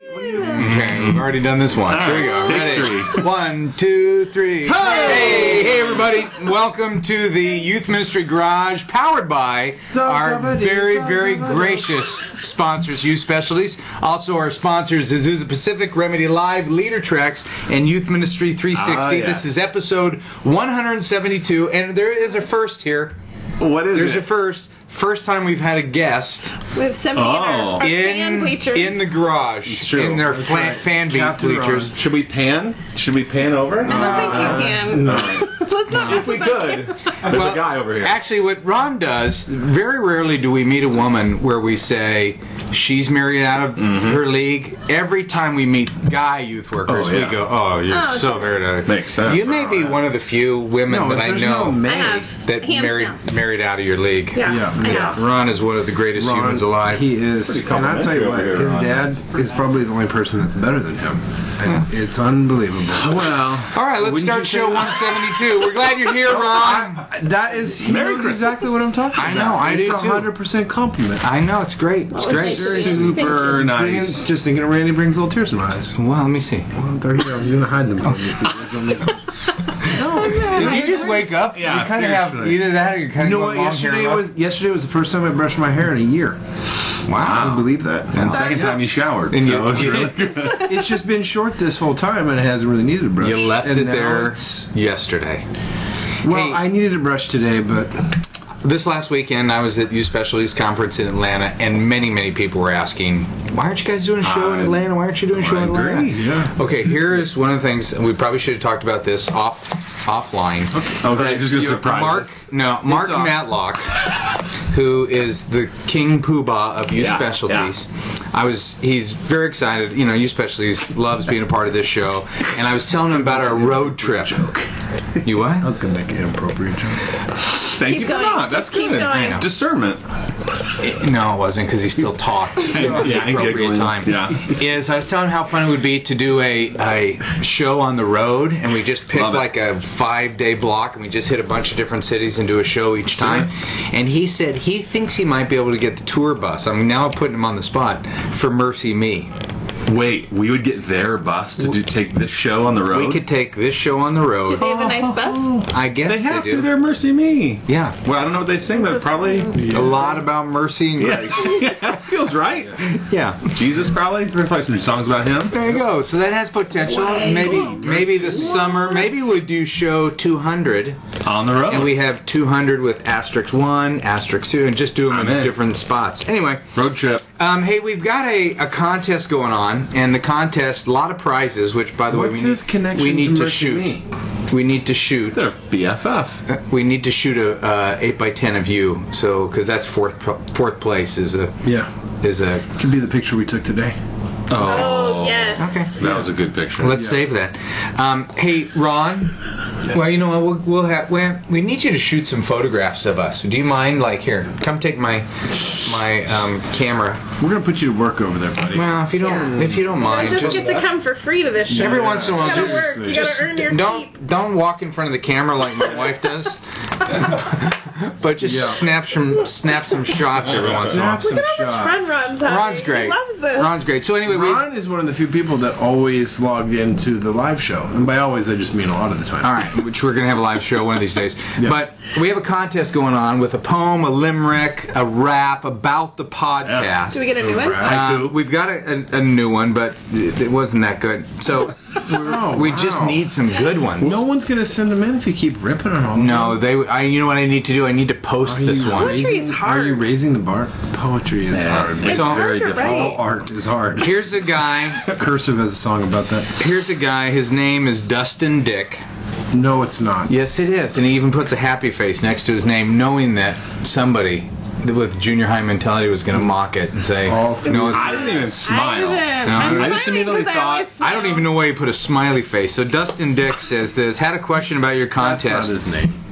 Okay, we've already done this once. Here we go. Take Ready? 1, 2, 3. Hey, everybody. Welcome to the Youth Ministry Garage, powered by our very, very gracious sponsors, Youth Specialties. Also our sponsors, Azusa Pacific, Remedy Live, Leader Treks, and Youth Ministry 360. Yes. This is episode 172, and there is a first here. What is There's it? a first. First time we've had a guest We have 70 our fan bleachers. in the garage, It's true. in their That's fan bleachers. Should we pan? Should we pan over? I don't think you can. No. Let's not If we could. There's a guy over here. Actually, what Ron does, very rarely do we meet a woman where we say she's married out of her league. Every time we meet guy youth workers, we go, "Oh, you're so married out of." Makes sense. You may be one of the few women that I know that married out of your league. Yeah. Ron is one of the greatest humans alive. He is, and I'll tell you what, his dad is probably the only person that's better than him. And it's unbelievable. Well, all right, let's start show 172. We're glad you're here, Ron. That is, he knows exactly what I'm talking about. I know, I do it's too. 100% compliment. I know, it's great. It's great. super nice. Just thinking of Randy brings little tears to my eyes. Well, let me see. Well, there you go. You're gonna hide them from me. Did you just wake up? Yeah, you kind of have seriously. either that or you're kind You of know what? long hair. Yesterday was the first time I brushed my hair in a year. Wow. Can you believe that? And second time you showered. And so you- it's really good. It's just been short this whole time, and it hasn't really needed a brush. You left And it now there it's- yesterday. Well, Hey. I needed a brush today, but This last weekend, I was at Youth Specialties Conference in Atlanta, and many, many people were asking, why aren't you guys doing a show in Atlanta? Why aren't you doing a show in Atlanta? yeah. Okay, here is one of the things, and we probably should have talked about this offline. Okay, just gonna surprise us. Mark Matlock, who is the king poobah of Youth Specialties. He's very excited. You know, Youth Specialties loves being a part of this show, and I was telling him about our road trip. You what? I was gonna make an inappropriate joke. Thank Keep you for going. that. That's Just keep good. going. It's discernment. No, it wasn't, because he still talked at the and appropriate giggling. time. Yeah. Is I was telling him how fun it would be to do a show on the road, and we just pick Love it. like a 5-day block, and we just hit a bunch of different cities and do a show each time. And he said he thinks he might be able to get the tour bus. I mean, now I'm putting him on the spot for Mercy Me. Wait, we would get their bus to take this show on the road? We could take this show on the Do road. they have a nice bus? I guess They have do. to. They're Mercy Me. Yeah. Well, I don't know what they sing, but probably... A lot about mercy and grace. Yeah, feels right. Yeah. Jesus, probably. We're gonna play some songs about him. There you go. So that has potential. Maybe this summer, maybe we'll do show 200. On the road. And we have 200 with asterisk 1, asterisk 2, and just do them I'm in in. different spots. Anyway, Road trip. hey, we've got a contest going on, and the contest, a lot of prizes, which, by the What's way, his connection we need to to Mercy shoot. Me? We need to shoot. They're BFF. We need to shoot a 8x10 of you, so because that's fourth place is a Could be the picture we took today. Oh, yes. Okay. That was a good picture. Let's save that. Hey, Ron. Well, you know what? We need you to shoot some photographs of us. Do you mind? Like, here, come take my camera. We're gonna put you to work over there, buddy. Well, if you don't mind, I just get to come for free to this show. every once in a while, You gotta just work. You gotta earn your keep. don't walk in front of the camera like my wife does. But just snap some shots every once in a while. Snap some Look at how much fun Ron's having. Ron's great. He loves this. Ron's great. So anyway, Ron is one of the few people that always logged into the live show, and by always I just mean a lot of the time. all right, which we're gonna have a live show one of these days. Yeah. But we have a contest going on with a poem, a limerick, a rap about the podcast. Do we get a new one? We've got a new one, but it wasn't that good. So we just need some good ones. No one's gonna send them in if you keep ripping on all. No, you know what I need to do? I need to post this one. Poetry is hard. Are you raising the bar? Poetry is hard. It's So- hard very to difficult. write. All art is hard. Here's a guy. Cursive has a song about that. His name is Dustin Dick. No, it's not. Yes, it is. And he even puts a happy face next to his name, knowing that somebody with junior high mentality was going to mock it and say, Oh, no, I didn't even smile. I just immediately thought, I don't even know why he put a smiley face. So Dustin Dick says this, had a question about your contest. That's not his name.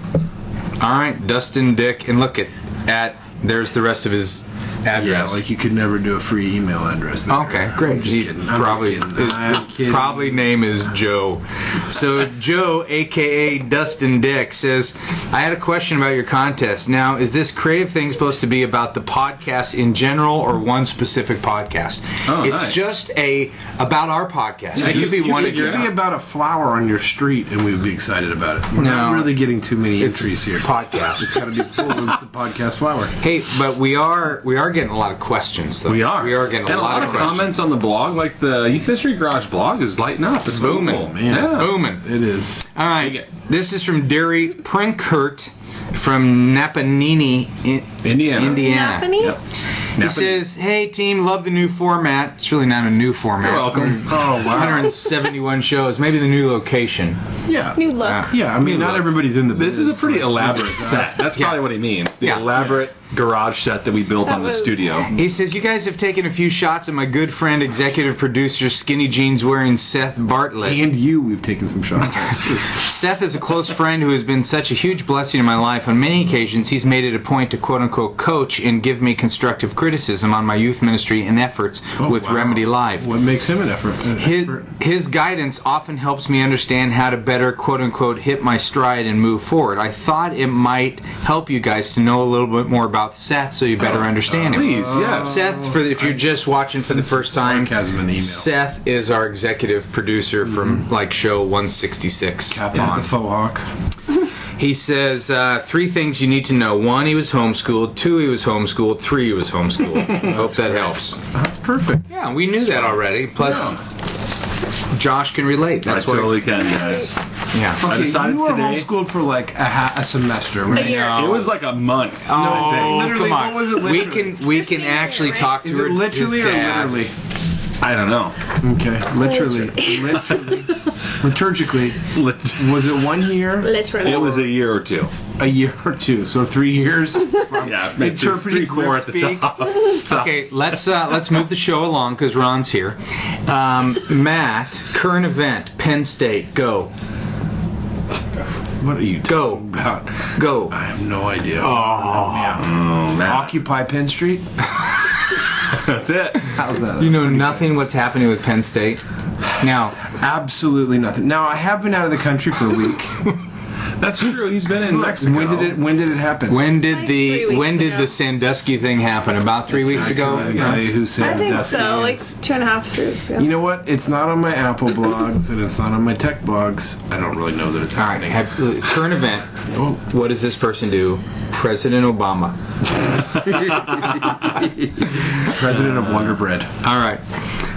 All right, Dustin Dick, and look at there's the rest of his address. Yeah, like you could never do a free email address. There. Okay, great. I'm just kidding. His probably name is Joe. So Joe, a.k.a. Dustin Dick, says, I had a question about your contest. Now, is this creative thing supposed to be about the podcast in general or one specific podcast? It's nice. just about our podcast. Yeah, it could be one. It could be about a flower on your street, and we would be excited about it. We're not really getting too many entries here. Podcast. It's got to be full of the podcast flower. Hey, but we are getting a lot of questions, though. We are getting and a lot of questions. comments on the blog. Like the Youth Ministry Garage blog is lighting up. It's booming, cool. man. Yeah. Booming. It is. All right. This is from Derry Prinkert from Napanini, Indiana. Napanee? Yep. He says, hey, team, love the new format. It's really not a new format. You're welcome. Oh, wow. 171 shows. Maybe the new location. Yeah. New look. Yeah, I mean, not everybody's in the This is business. a pretty elaborate set. That's probably what he means. The elaborate garage set that we built on the studio. He says, you guys have taken a few shots at my good friend, executive producer, skinny jeans wearing Seth Bartlett. And we've taken some shots. Seth is a close friend who has been such a huge blessing in my life. On many occasions, he's made it a point to quote-unquote coach and give me constructive criticism on my youth ministry and efforts with Remedy Live. What makes him an expert? His guidance often helps me understand how to better quote-unquote hit my stride and move forward. I thought it might help you guys to know a little bit more about Seth so you better understand him. Please, yeah. Seth, if you're just watching for the first time, sarcasm in the email. Seth is our executive producer from show 166. Captain the Faux Hawk. He says 3 things you need to know. 1, he was homeschooled. 2, he was homeschooled. 3, he was homeschooled. I hope that helps. That's perfect. Yeah, we knew that already. Plus, Josh can relate. That's I totally can, guys. Yeah. I decided you were today. homeschooled for like a semester, right? A year. It was like a month. Oh, literally, come on. what was it literally? We can actually talk to Is her. it literally his or dad. literally? I don't know. Okay, literally. Liturgically. Was it 1 year? Literally. It was a year or two. A year or two, so 3 years. Yeah, maybe Interpreting 3-4 at the speak. top. Okay, let's move the show along because Ron's here. Matt, current event, Penn State, go. What are you Go. talking about? Go. I have no idea. Yeah. Oh, man. Occupy Penn Street? That's it. How's that? You know nothing what's happening with Penn State? Now, Absolutely nothing. Now, I have been out of the country for a week. That's true. He's been in Mexico. When did it happen? when did Like 3 weeks ago. the Sandusky thing happen? About 3 weeks ago? I can tell you who said I think that. so. Like 2.5, 3 weeks ago. You know what? It's not on my Apple blogs and it's not on my tech blogs. I don't really know that it's All right, happening. current event. Oh. What does this person do? President Obama. President of Wonder Bread. All right.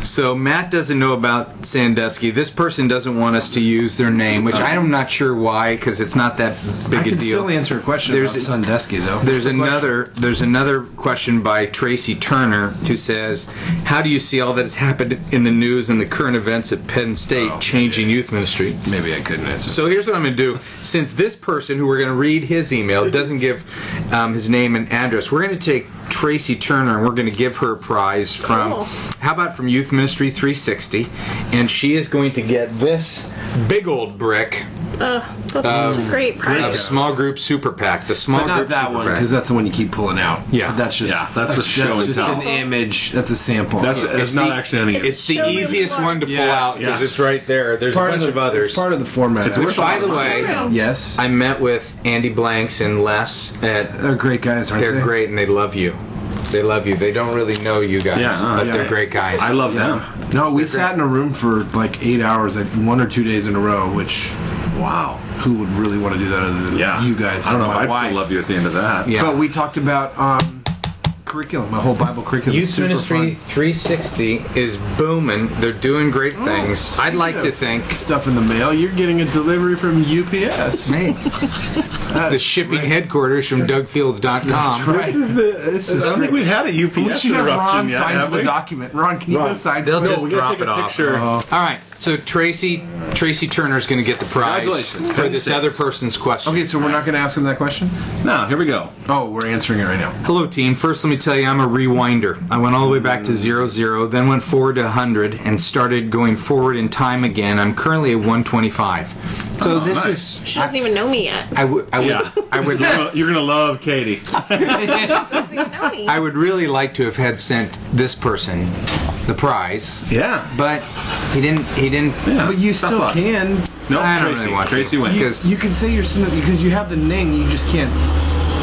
So Matt doesn't know about Sandusky. This person doesn't want us to use their name, which I'm not sure why, because it's not that big I a can deal. still answer a question There's about Sandusky, though. There's another question by Tracy Turner who says, how do you see all that has happened in the news and the current events at Penn State changing youth ministry? Maybe I couldn't answer. So here's what I'm going to do. Since this person, who we're going to read his email, doesn't give his name and address, we're going to take Tracy Turner and we're going to give her a prize from, how about from Youth Ministry 360? And she is going to get this big old brick That's a great of prize. Small Group Super PAC. The Small But not Group that Super one, PAC. because that's the one you keep pulling out. Yeah. But that's the show and just tell. an image. That's a sample. It's not actually any. It's the Show me easiest more. one to pull Yes, out because yes. it's right there. There's a bunch of others. It's part of the format. It's actually. worth By the way, Yes. I met with Andy Blanks and Les at. They're great guys, aren't they? They're great and they love you. They love you. They don't really know you guys, but they're great guys. I love them. No, we sat in a room for like 8 hours, like 1 or 2 days in a row, which, wow, who would really want to do that other than you guys? I don't know and if my I'd wife. still love you at the end of that. Yeah. But we talked about curriculum, my whole Bible curriculum. Youth Super Ministry fun. 360 is booming. They're doing great things. I'd like to think. Stuff in the mail. You're getting a delivery from UPS. Hey, the shipping headquarters from DougFields.com. Right. This is I don't think we've had a UPS we should have eruption Ron yet, sign have the we? document. Ron, can you go sign? They'll for just we gotta drop take it a off. picture. All right. So Tracy Turner's going to get the prize Congratulations. for this other person's question. Okay, so we're not going to ask him that question? No, here we go. Oh, we're answering it right now. Hello, team. First, let me tell you, I'm a rewinder. I went all the way back to 00, then went forward to 100, and started going forward in time again. I'm currently at 125. So this nice. is. She doesn't even know me yet. You're gonna love Katie. I would really like to have had sent this person the prize. Yeah. But he didn't. Yeah. But you still can. No, I don't Tracy. really want Tracy to. wins. You can say you're because you have the name. You just can't.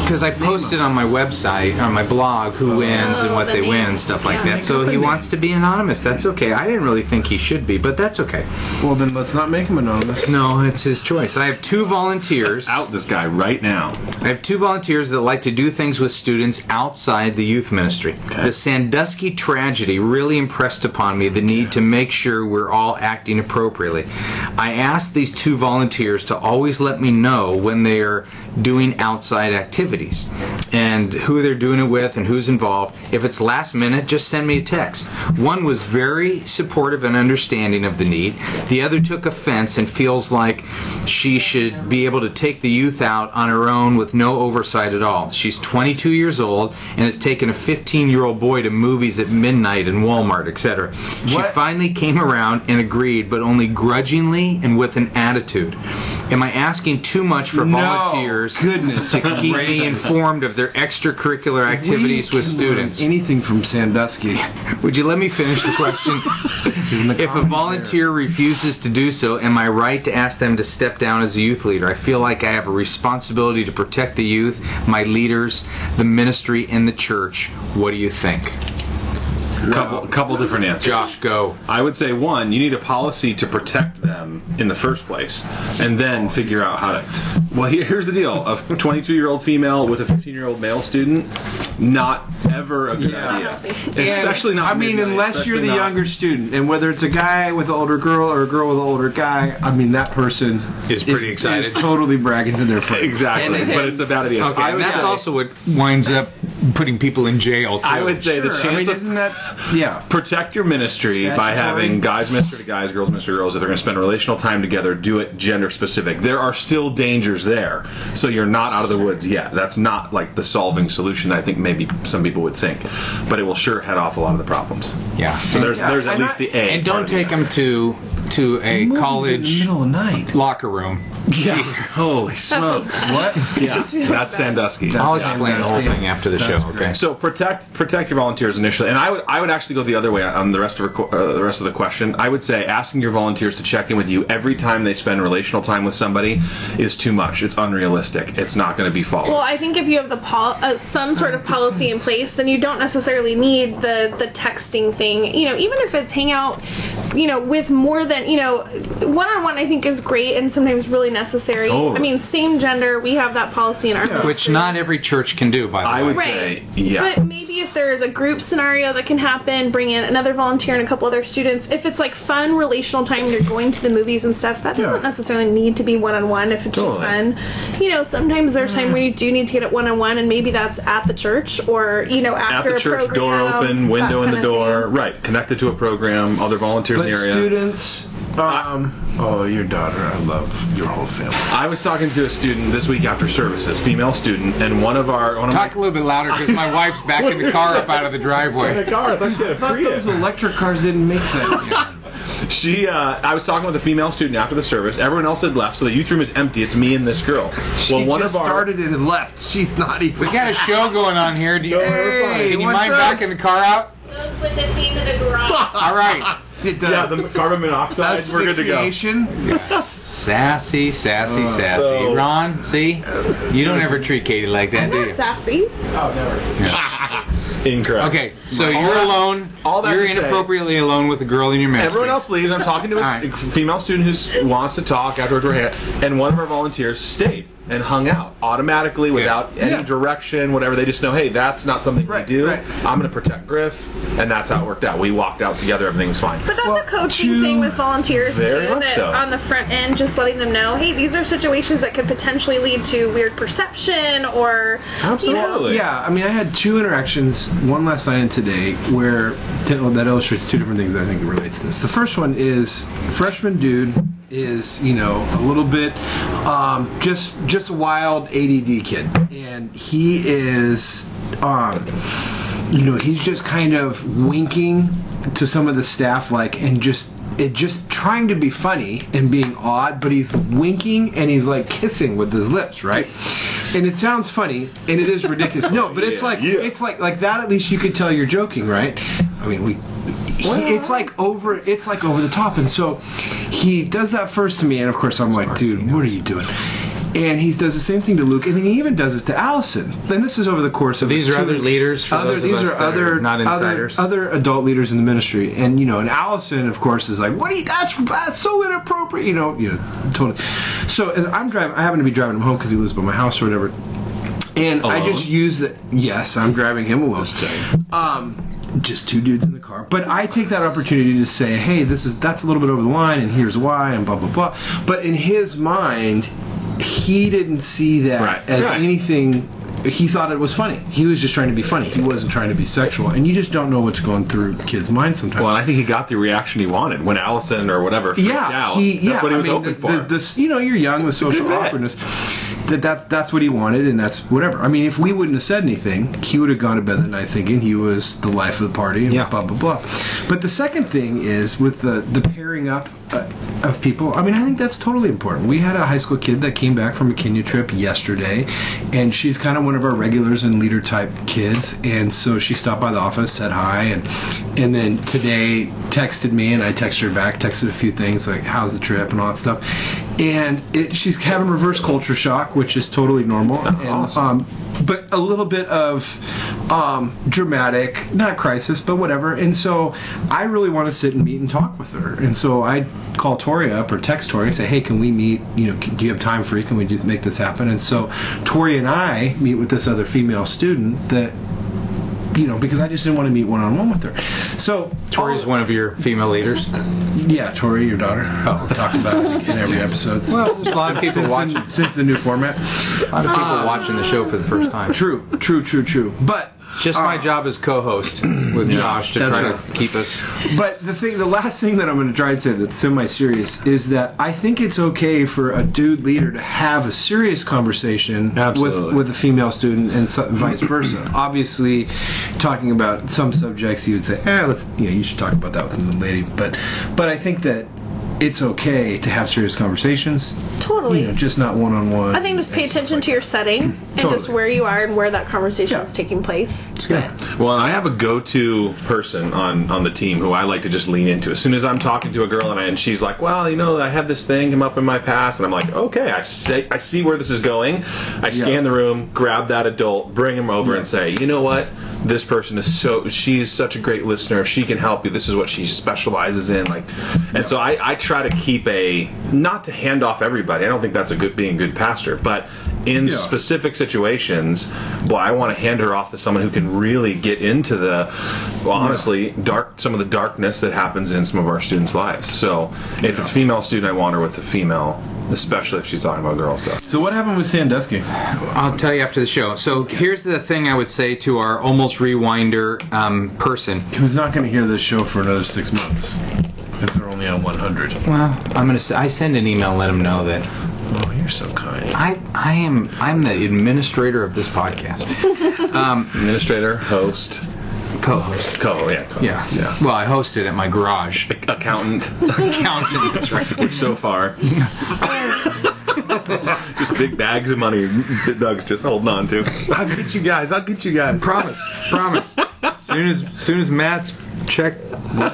Because I posted on my website, on my blog, who wins and what the they win name. and stuff like Yeah. that. So he wants to be anonymous. That's okay. I didn't really think he should be, but that's okay. Well, then let's not make him anonymous. No, it's his choice. I have 2 volunteers. Out this guy right now. I have 2 volunteers that like to do things with students outside the youth ministry. Okay. The Sandusky tragedy really impressed upon me the need to make sure we're all acting appropriately. I asked these 2 volunteers to always let me know when they are doing outside activities and who they're doing it with and who's involved. If it's last minute, just send me a text. One was very supportive and understanding of the need. The other took offense and feels like she should be able to take the youth out on her own with no oversight at all. She's 22 years old and has taken a 15-year-old boy to movies at midnight in Walmart, etc. She finally came around and agreed, but only grudgingly and with an attitude. Am I asking too much for volunteers to keep me informed of their extracurricular activities with students? Anything from Sandusky. Would you let me finish the question? If a volunteer refuses to do so, am I right to ask them to step down as a youth leader? I feel like I have a responsibility to protect the youth, my leaders, the ministry, and the church. What do you think? Couple different answers. Josh, go. I would say, 1, you need a policy to protect them in the first place, and then figure out how to. Well, here's the deal: a 22-year-old female with a 15-year-old male student, not ever a good idea. Especially not. I mean, midnight, unless you're the especially not- younger student, and whether it's a guy with an older girl or a girl with an older guy, I mean, that person Is pretty excited. Is totally bragging to their friends. Exactly, but it's a bad idea. Okay, I and would that's say- also what winds up putting people in jail, too. I would say the Sure, chance I mean, of isn't that protect your ministry by Statutory. having guys minister to guys, girls minister to girls. If they're going to spend relational time together, do it gender specific. There are still dangers there, so you're not out of the woods yet. That's not like the solving solution I think maybe some people would think, but it will sure head off a lot of the problems. Yeah. So there's at least the A. And don't take them to a in the college middle of the night. locker room. Yeah. Holy smokes! What? Yeah, that's Sandusky. I'll explain the whole thing after the show. Okay. So protect your volunteers initially, and I would actually go the other way on the rest of the question. I would say asking your volunteers to check in with you every time they spend relational time with somebody is too much. It's unrealistic. It's not going to be followed. Well, I think if you have the some sort of policy in place, then you don't necessarily need the texting thing. Even if it's hang out, with more than one-on-one, I think is great and sometimes really necessary. Totally. I mean, same gender, we have that policy in our ministry. Which not every church can do, by the way. I would Right. say, yeah. But maybe if there's a group scenario that can happen, bring in another volunteer and a couple other students. If it's like fun relational time, you're going to the movies and stuff, that doesn't necessarily need to be one-on-one if it's just fun. Sometimes there's time when you do need to get it one-on-one, and maybe that's at the church or, after At the church, a program, door open, window in the that kind of door, thing. right, connected to a program, other volunteers But in the area. students, your daughter, I love your whole family. I was talking to a student this week after services, female student, and one of Talk a little bit louder because my wife's backing the car up out of the driveway. car. I thought those electric cars didn't make sense. I was talking with a female student after the service. Everyone else had left, so the youth room is empty. It's me and this girl. She started it and left. She's not even. We got a show going on here. Can you mind backing the car out? Goes with the theme of the garage. All right. It does. Yeah, the carbon monoxide. We're good to go. Sassy. So- Ron, see? You don't ever treat Katie like that, do you? Sassy. Incorrect. Okay, so you're alone. all that You're to say- inappropriately alone with a girl in your ministry. Everyone else leaves. I'm talking to a All right. female student who wants to talk afterwards. And one of our volunteers stayed and hung out automatically without any direction, whatever. They just know, hey, that's not something we do. Right. I'm going to protect Griff, and that's how it worked out. We walked out together. Everything's fine. But that's a coaching thing with volunteers Very too. much That so. on the front end, just letting them know, hey, these are situations that could potentially lead to weird perception or Absolutely. Yeah, I mean, I had two interactions, one last night and today, where that illustrates two different things that I think relates to this. The first one is freshman dude is, a little bit just a wild ADD kid, and he is he's just kind of winking to some of the staff and just it just trying to be funny and being odd, but he's winking and he's like kissing with his lips, right? And it sounds funny and it is ridiculous. No, but it's like that. At least you could tell you're joking, right? I mean, it's like over the top, and so he does that first to me, and of course I'm like, dude, what are you doing? And he does the same thing to Luke, and then he even does this to Allison. Then this is over the course of these are other leaders. For those of us that are not insiders. Other adult leaders in the ministry, and and Allison, of course, is like, "What are you? That's so inappropriate." Totally. So as I'm driving, I happen to be driving him home because he lives by my house or whatever, and alone? I just use that. Yes, I'm grabbing him alone. Just two dudes in the car. But I take that opportunity to say, "Hey, that's a little bit over the line, and here's why," and blah blah blah. But in his mind, he didn't see that as anything. He thought it was funny. He was just trying to be funny. He wasn't trying to be sexual. And you just don't know what's going through kids' minds sometimes. Well, I think he got the reaction he wanted when Allison or whatever freaked out. That's what he was hoping for. You're young, the social awkwardness. That's what he wanted, and that's whatever. I mean, if we wouldn't have said anything, he would have gone to bed that night thinking he was the life of the party and blah, blah, blah. But the second thing is with the pairing up of people. I mean, I think that's totally important. We had a high school kid that came back from a Kenya trip yesterday, and she's kind of one of our regulars and leader type kids, and so she stopped by the office, said hi, and then today texted me, and I texted her back, texted a few things like how's the trip and all that stuff, and she's having reverse culture shock, which is totally normal. Awesome. But a little bit of dramatic, not crisis, but whatever. And so I really want to sit and meet and talk with her. And so I call Tori up or text Tori and say, hey, can we meet? Do you have time free? Can we make this happen? And so Tori and I meet with this other female student that, because I just didn't want to meet one-on-one with her. So Tori's one of your female leaders? Yeah, Tori, your daughter. Oh, we talked about it in every episode. Well, there's a lot of people watching. Since the new format. A lot of people watching the show for the first time. True. But just my job as co-host with Josh to try to keep us. But the last thing that I'm going to try and say that's semi-serious is that I think it's okay for a dude leader to have a serious conversation with a female student and vice versa. Obviously, talking about some subjects, you would say, you should talk about that with the lady. But I think that it's okay to have serious conversations. Totally. Just not one-on-one. I think just pay attention to your setting and just where you are and where that conversation is taking place. It's good. Well, I have a go-to person on the team who I like to just lean into. As soon as I'm talking to a girl and she's like, well, I had this thing come up in my past, and I'm like, okay, I see where this is going. I scan the room, grab that adult, bring him over and say, you know what? This person she's such a great listener. She can help you. This is what she specializes in. So I try to keep not to hand off everybody. I don't think that's being a good pastor, but in specific situations, I want to hand her off to someone who can really get into honestly, some of the darkness that happens in some of our students' lives. So if it's a female student, I want her with a female, especially if she's talking about girl stuff. So what happened with Sandusky? I'll tell you after the show. So here's the thing I would say to our almost rewinder person. Who's not going to hear this show for another 6 months if they're only on 100. Well, I send an email and let them know that. Oh, you're so kind. I'm the administrator of this podcast. Administrator, host. Co-host. Co-host. Yeah. Well, I host it at my garage. Accountant. Accountant, that's right. Which so far. Just big bags of money Doug's just holding on to. I'll get you guys. Promise. Soon as Matt's check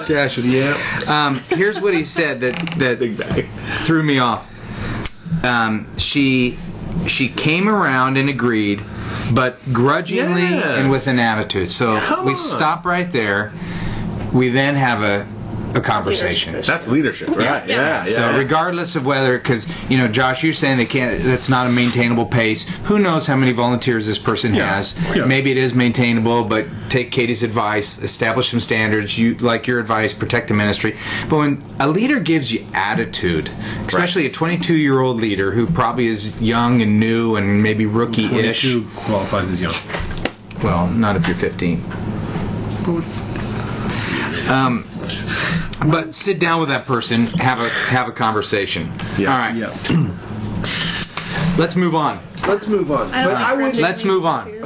cash it. Yeah. Here's what he said that big bag threw me off. She came around and agreed, but grudgingly and with an attitude. So we stop right there. We then have a conversation. That's leadership, right? Yeah. So regardless of whether, because Josh, you're saying that's not a maintainable pace. Who knows how many volunteers this person has? Yeah. Maybe it is maintainable, but take Katie's advice, establish some standards. You like your advice, protect the ministry. But when a leader gives you attitude, especially a 22-year-old leader who probably is young and new and maybe rookie-ish. 22 qualifies as young. Well, not if you're 15. But sit down with that person, have a conversation. Yeah. All right. Yeah. Let's move on. Let's move on. Let's move on.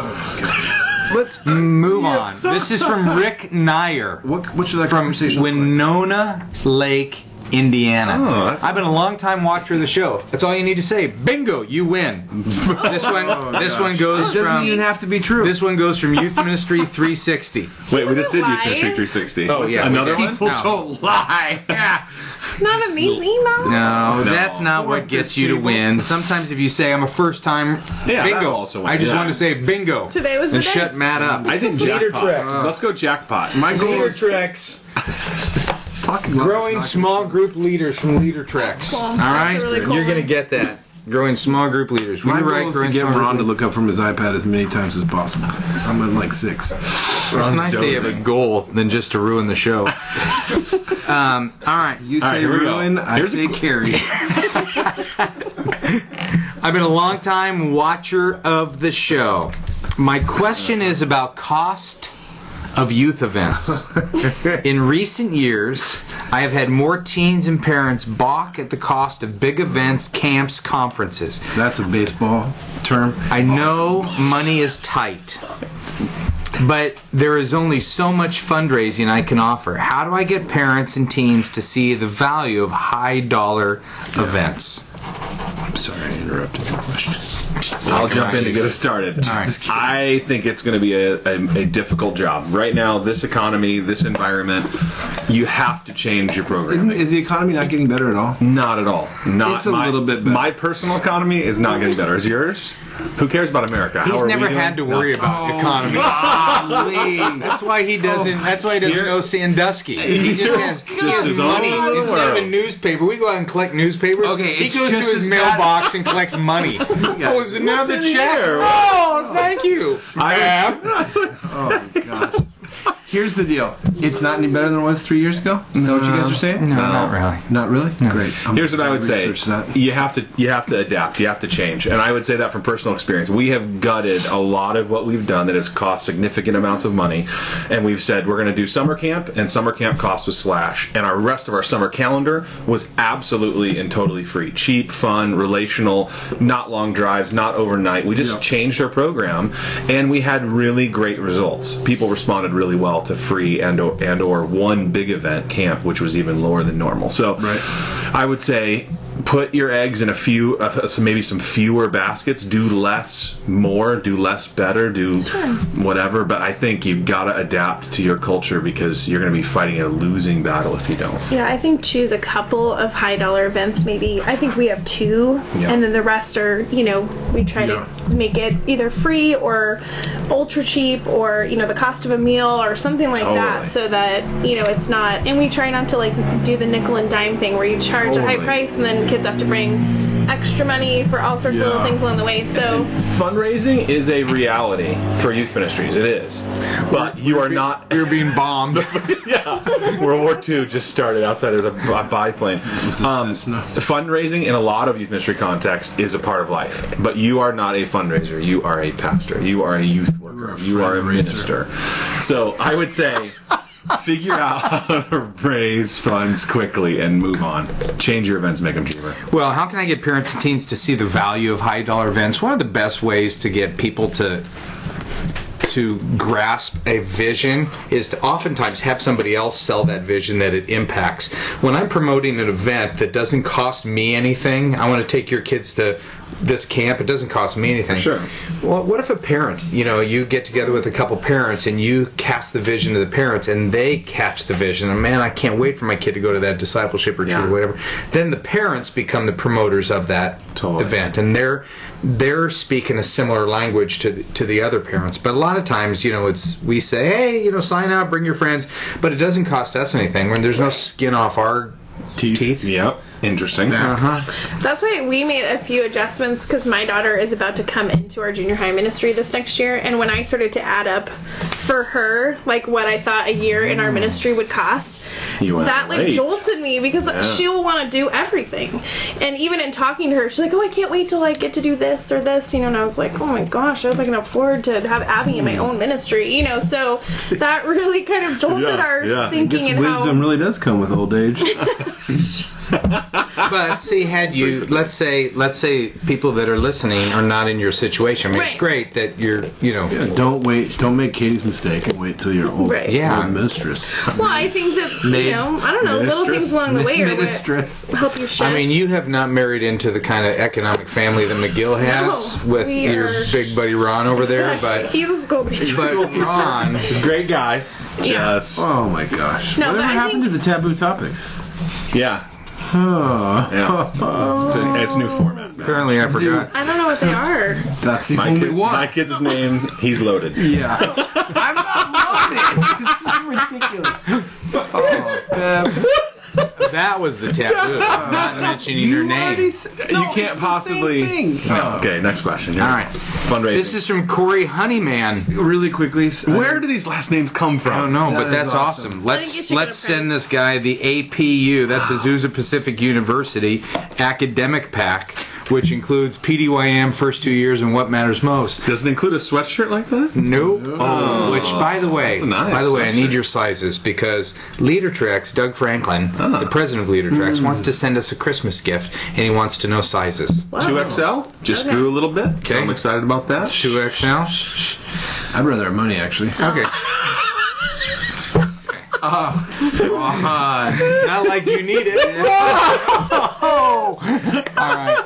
Let's move on. This is from Rick Nyer. What should that from conversation Winona Lake, Indiana. Oh, I've been a long time watcher of the show. That's all you need to say. Bingo, you win. This one goes It from. doesn't even have to be true. This one goes from Youth Ministry 360. Wait, we just did Youth Lie. Ministry 360. Oh, yeah. Another one? People don't lie. Not in these emails. No, that's not what gets you to win. Sometimes if you say I'm a first time, Yeah, bingo. that'll also win. I just Yeah. want to say bingo. Today was the and day. shut Matt up. I think Leader jackpot. tricks. Let's go jackpot. My goal Leader is tricks. talking about Growing small group leaders from Leader Treks. Cool. All That's right, a really cool you're gonna one. get that. Growing small group leaders. My We goal write is to growing get small Ron to group look up from his iPad as many times as possible. I'm at like 6. It's nice that you have a goal than just to ruin the show. All right. You All right, say here we go. ruin, I Here's say carry. I've been a long time watcher of the show. My question is about cost of youth events. In recent years, I have had more teens and parents balk at the cost of big events, camps, conferences. That's a baseball term. I know money is tight, but there is only so much fundraising I can offer. How do I get parents and teens to see the value of high dollar events? I'm sorry I interrupted your question. I'll jump in to get us started. All right. I think it's going to be a difficult job. Right now, this economy, this environment, you have to change your program. Is the economy not getting better at all? Not at all. Not It's a little bit better. My personal economy is not getting better. Is yours? Who cares about America? How He's are never we doing? had to worry No. about the economy. Golly. That's why he doesn't. That's why he doesn't Here- know Sandusky. He just has his own money little instead of a world. newspaper. We go out and collect newspapers. Okay, he it's goes to just his as mailbox and collects money. Oh, it's another What's in check. here? Oh, thank you. Oh, gosh. Here's the deal. It's not any better than it was 3 years ago? Is that what you guys are saying? No, not really. Not really? Great. Here's what I would say: research that. you have to adapt, you have to change, and I would say that from personal experience. We have gutted a lot of what we've done that has cost significant amounts of money, and we've said we're going to do summer camp, and summer camp cost was slash, and our rest of our summer calendar was absolutely and totally free, cheap, fun, relational, not long drives, not overnight. We just changed our program, and we had really great results. People responded really well to free and or one big event camp, which was even lower than normal. So I would say put your eggs in a few, maybe some fewer baskets. Do less more, do less better, do whatever. But I think you've got to adapt to your culture because you're going to be fighting a losing battle if you don't. Yeah, I think choose a couple of high dollar events. Maybe I think we have 2, and then the rest are, we try to make it either free or ultra cheap, or the cost of a meal or something like that, so that it's not. And we try not to do the nickel and dime thing where you charge a high price and then kids have to bring extra money for all sorts of little things along the way. So fundraising is a reality for youth ministries. It is, but you are not. You're being bombed. Yeah, World War II just started outside. There's a biplane. Fundraising in a lot of youth ministry contexts is a part of life, but you are not a fundraiser. You are a pastor. You are a youth worker. You are a minister. So I would say figure out how to raise funds quickly and move on. Change your events, make them cheaper. Well, how can I get parents and teens to see the value of high dollar events? One of the best ways to get people to grasp a vision is to oftentimes have somebody else sell that vision that it impacts. When I'm promoting an event that doesn't cost me anything, I want to take your kids to this camp, it doesn't cost me anything. Sure. Well, what if a parent, you get together with a couple parents and you cast the vision to the parents and they catch the vision, and man, I can't wait for my kid to go to that discipleship retreat or whatever. Then the parents become the promoters of that event, and they're speaking a similar language to the other parents. But a lot of times, we say, hey, sign up, bring your friends, but it doesn't cost us anything when there's no skin off our teeth. Yep. Interesting. That's why we made a few adjustments, because my daughter is about to come into our junior high ministry this next year, and when I started to add up for her what I thought a year in our ministry would cost, that jolted me, because she'll want to do everything. And even in talking to her, she's like, oh, I can't wait till I get to do this or this, and I was like, oh my gosh, I hope I can afford to have Abby in my own ministry, so that really kind of jolted our thinking. And wisdom really does come with old age. But see, let's say people that are listening are not in your situation. I mean, it's great that you're, don't make Katie's mistake and wait till you're old. Yeah. Old mistress. Well, I think that maid. I don't know. Little things along the way are Mistress. what help you shift. I mean, you have not married into the kind of economic family that McGill has with your big buddy Ron over there, but he's a school teacher. but Ron, Great guy. Yeah. Just, Oh my gosh. No, but Whatever I happened think- to the taboo topics? yeah. Oh. Yeah. It's a new format. apparently I forgot. I don't know what they are. That's the only one. My kid's name, he's loaded. Yeah. I'm not loaded. This is ridiculous. Oh, That was the taboo. Not mentioning your name. You can't possibly. Oh. Okay, next question. All right. Fundraising. This is from Corey Honeyman. Really quickly. Where do these last names come from? I don't know, That but is that's awesome. awesome. I think you Let's should let's get a send prize. this guy the APU. That's Azusa Pacific University Academic Pack, which includes PDYM first 2 years and what matters most. Does it include a sweatshirt like that? Nope. Oh, which by the way, That's a nice I need sweatshirt. your sizes because Leadertrex, Doug Franklin, the president of Leadertrex, wants to send us a Christmas gift and he wants to know sizes. Wow. 2XL? Just Okay. grew a little bit. So Okay. I'm excited about that. 2XL. I'd rather have money, actually. Okay. Oh, God. Not like you need it. All right.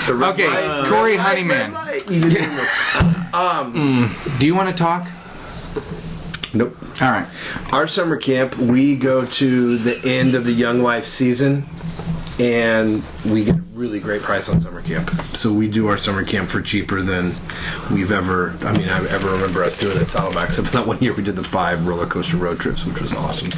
Okay, Corey Honeyman. Do you want to talk? Nope. All right. Our summer camp, we go to the end of the Young Life season, and we get a really great price on summer camp. So we do our summer camp for cheaper than I ever remember us doing at Saddleback. Except for that one year we did the 5 roller coaster road trips, which was awesome.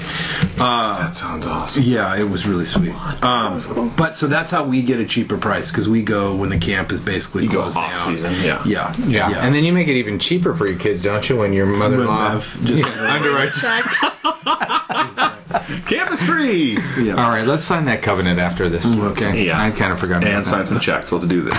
That sounds awesome. Yeah, it was really sweet. But so that's how we get a cheaper price, because we go when the camp is basically You go closed off down. season, yeah. Yeah. Yeah. And then you make it even cheaper for your kids, don't you, when your mother-in-law When Bev just- underwrites. Check. Camp is free! Yeah. All right, let's sign that covenant after this. Okay. Yeah. I kind of forgot about And sign that. some checks. Let's do this.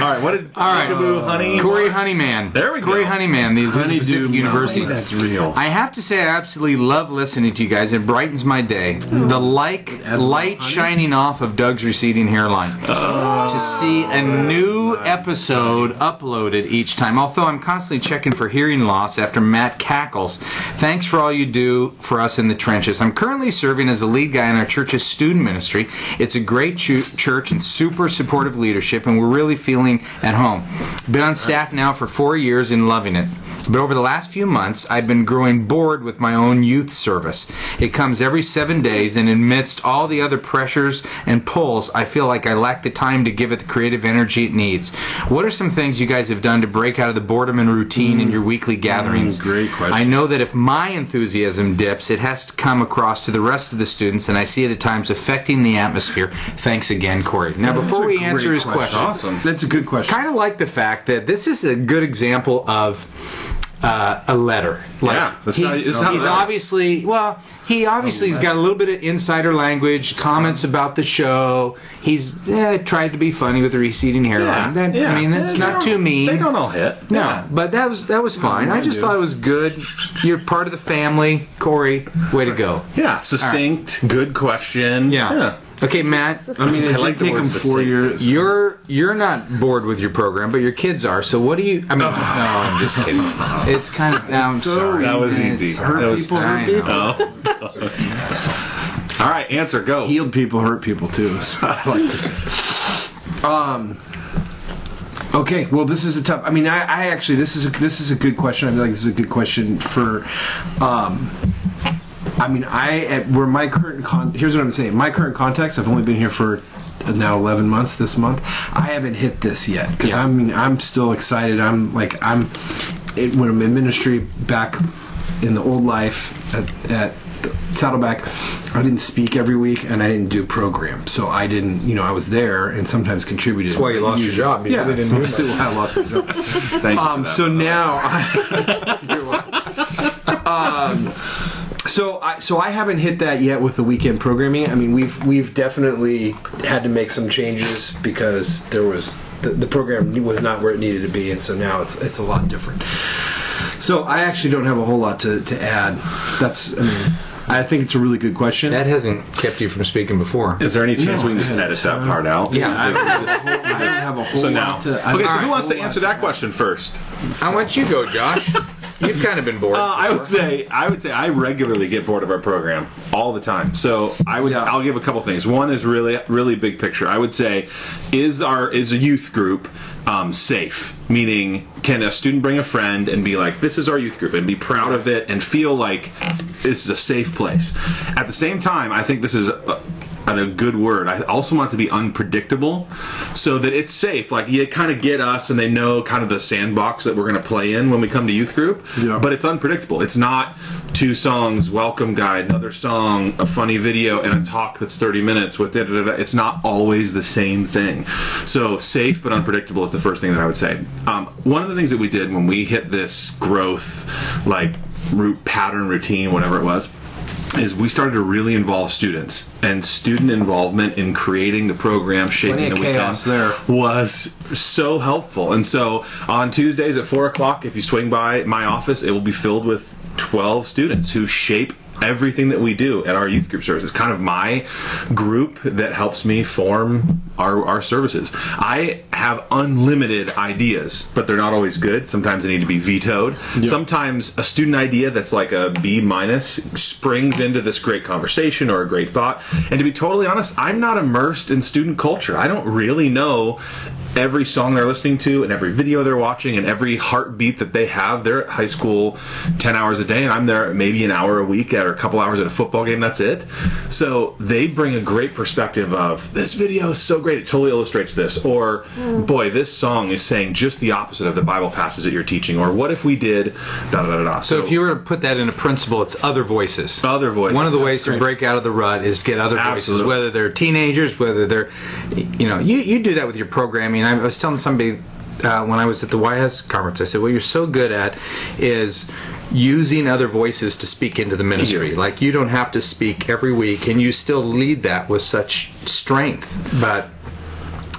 All right, what did All right. Honey? Corey Honeyman. There we go. Corey Honeyman, the Azusa Honeydew Pacific Mountain. University. That's real. I have to say, I absolutely love listening to you guys. It brightens my day. The light shining off of Doug's receding hairline. To see a new episode uploaded each time. Although I'm constantly checking for hearing loss after Matt cackles. Thanks for all you do for us in the trenches. I'm currently serving as the lead guy in our church's student ministry. It's a great church and super supportive leadership, and we're really feeling at home. Been on staff now for 4 years and loving it. But over the last few months, I've been growing bored with my own youth service. It comes every 7 days, and amidst all the other pressures and pulls, I feel like I lack the time to give it the creative energy it needs. What are some things you guys have done to break out of the boredom and routine in your weekly gatherings? Great question. I know that if my enthusiasm dips, it has to come across to the rest of the students, and I see it at times affecting the atmosphere. Thanks again, Corey. Now, before we answer his question, Awesome. That's a good question. kind of like the fact that this is a good example of a letter. Like, Yeah, that's how- it's how- he's obviously he's got a little bit of insider language, comments about the show. He's tried to be funny with the receding hairline. I mean, that's not too mean. They don't all hit. No, Yeah. but that was fine. I just thought it was good. You're part of the family, Corey. Way to go. Yeah, succinct, good question. Yeah. Okay, Matt. I mean, it I like did the take word him 4 succinct. years. You're not bored with your program, but your kids are. So what do you? I mean, no, I'm just kidding. It's kind of. I'm so sorry. That was It's easy. hurt That was- people, hurt I know. people. Oh. All right, answer, go. Healed people hurt people too. Is what I like to say. Okay, well, this is a tough. I mean, I actually this is a good question. I feel like this is a good question for. I mean, where my current here's what I'm saying. My current context. I've only been here for now 11 months. This month, I haven't hit this yet because I'm still excited. When I'm in ministry back in the old life at Saddleback, I didn't speak every week and I didn't do program, so I didn't. I was there and sometimes contributed. That's why you lost your job. You Yeah, really that's didn't do mostly much. why I lost my job. Thank you for that. So now, so I haven't hit that yet with the weekend programming. I mean, we've definitely had to make some changes because there was the program was not where it needed to be, and so now it's a lot different. So I actually don't have a whole lot to add. I think it's a really good question. That hasn't kept you from speaking before. Is there any chance No, we can just I had edit time. that part out? Yeah. I don't have a whole So lot now, to. okay. So All who right. wants to answer that question first? I want you to go, Josh. You've kind of been bored. I would say I regularly get bored of our program all the time. So I'll give a couple things. One is really big picture. I would say, is a youth group safe? Meaning, can a student bring a friend and be like, this is our youth group, and be proud of it and feel like this is a safe place? At the same time, I think this is a good word. I also want it to be unpredictable so that it's safe. Like, you kind of get us and they know kind of the sandbox that we're going to play in when we come to youth group, but it's unpredictable. It's not 2 songs, welcome guide, another song, a funny video, and a talk that's 30 minutes with da-da-da-da. It's not always the same thing. So safe but unpredictable is the first thing that I would say. One of the things that we did when we hit this growth, like pattern, routine, whatever it was, is we started to really involve students, and student involvement in creating the program, shaping the weekend was so helpful. And so on Tuesdays at 4 o'clock, if you swing by my office, it will be filled with 12 students who shape everything that we do at our youth group service. It's kind of my group that helps me form our services. I have unlimited ideas, but they're not always good. Sometimes they need to be vetoed. Sometimes a student idea that's like a B- springs into this great conversation or a great thought. And to be totally honest, I'm not immersed in student culture. I don't really know every song they're listening to and every video they're watching and every heartbeat that they have. They're at high school 10 hours a day, and I'm there maybe an hour a week or a couple hours at a football game. That's it. So they bring a great perspective of, this video is so great, it totally illustrates this. Or, boy, this song is saying just the opposite of the Bible passage that you're teaching. Or, what if we did da-da-da-da. So if you were to put that in a principle, it's other voices. Other voices. One of the ways to break out of the rut is to get other voices, whether they're teenagers, whether they're, you do that with your programming. I was telling somebody when I was at the YS conference, I said, what you're so good at is using other voices to speak into the ministry. Like, you don't have to speak every week, and you still lead that with such strength. But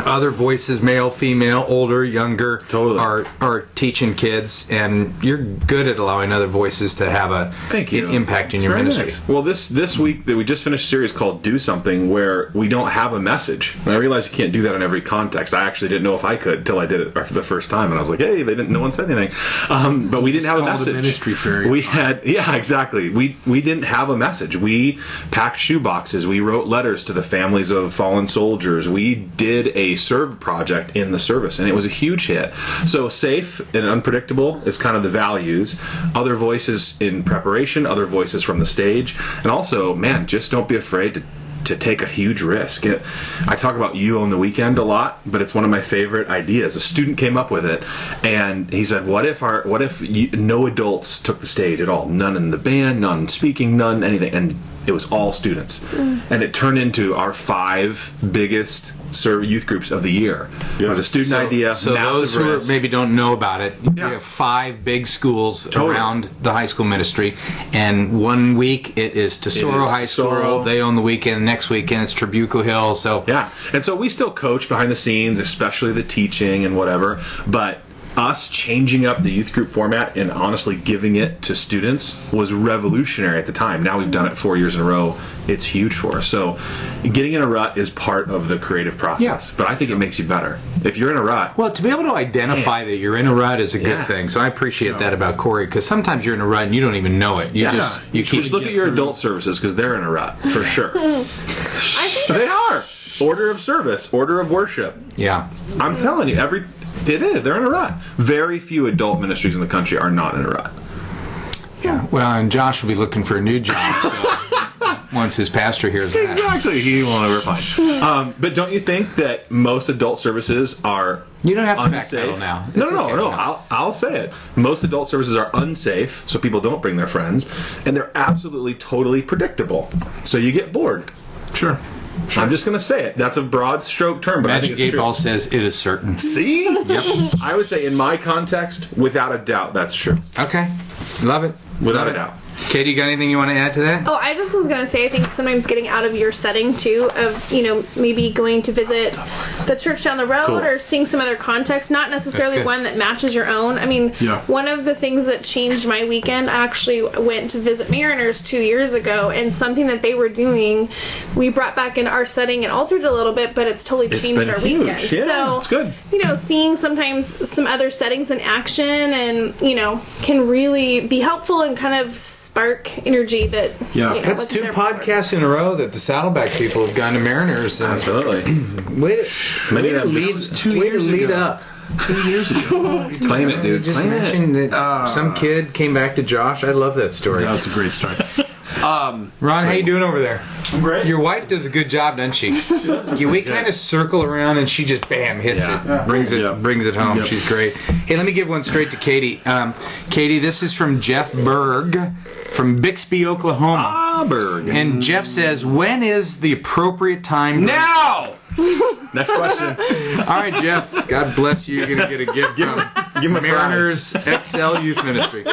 other voices, male, female, older, younger, are teaching kids, and you're good at allowing other voices to have an impact in your ministry. Nice. Well, this week that we just finished a series called Do Something, where we don't have a message. And I realized you can't do that in every context. I actually didn't know if I could until I did it for the first time, and I was like, hey, no one said anything. But we didn't have a message. The ministry fairy. We had, exactly. We didn't have a message. We packed shoe boxes. We wrote letters to the families of fallen soldiers. We did a serve project in the service, and it was a huge hit. So safe and unpredictable is kind of the values. Other voices in preparation, other voices from the stage, and also, man, just don't be afraid to take a huge risk. I talk about You Own the Weekend a lot, but it's one of my favorite ideas. A student came up with it, and he said, what if no adults took the stage at all? None in the band, none speaking, none anything. And it was all students. And it turned into our 5 biggest youth groups of the year. It was a student idea. So those who maybe don't know about it, we have 5 big schools around the high school ministry, and one week it is Tesoro High School. They own the weekend. Next weekend it's Trabuco Hill. So and so we still coach behind the scenes, especially the teaching and whatever, but us changing up the youth group format and honestly giving it to students was revolutionary at the time. Now we've done it 4 years in a row. It's huge for us. So getting in a rut is part of the creative process, but I think it makes you better. If you're in a rut... Well, to be able to identify that you're in a rut is a good thing. So I appreciate that about Corey, because sometimes you're in a rut and you don't even know it. You just look at your adult services, because they're in a rut, for sure. They are. Order of service, order of worship. Yeah. I'm telling you, they're in a rut. Very few adult ministries in the country are not in a rut. Yeah. Well, and Josh will be looking for a new job, so once his pastor hears that. Exactly. He won't ever find. But don't you think that most adult services are You don't have to unsafe? backpedal now. No. I'll say it. Most adult services are unsafe, so people don't bring their friends, and they're absolutely, totally predictable. So you get bored. Sure. I'm just going to say it. That's a broad stroke term, but Magic I think it's 8 Ball says it is certain. See? Yep. I would say in my context, without a doubt, that's true. Okay. Love it. Without a doubt. Katie, you got anything you want to add to that? Oh, I just was going to say, I think sometimes getting out of your setting, too, of, maybe going to visit the church down the road or seeing some other context, not necessarily one that matches your own. I mean, one of the things that changed my weekend, I actually went to visit Mariners 2 years ago, and something that they were doing, we brought back in our setting and altered it a little bit, but it's totally changed our weekend. Yeah, so, it's good. Seeing sometimes some other settings in action and, can really be helpful and kind of spark energy that that's 2 podcasts in a row that the Saddleback people have gone to Mariners. Absolutely. way to lead up. 2 years ago. Claim it, dude. You just mentioned that some kid came back to Josh. I love that story. That's a great story. Ron, how you doing over there? I'm great. Your wife does a good job, doesn't she? We kind of circle around and she just hits it, brings it home. Yep. She's great. Hey, let me give one straight to Katie. Katie, this is from Jeff Berg from Bixby, Oklahoma. Berg. And Jeff says, when is the appropriate time? Now. Next question. All right, Jeff. God bless you. You're gonna get a gift from Mariners XL Youth Ministry.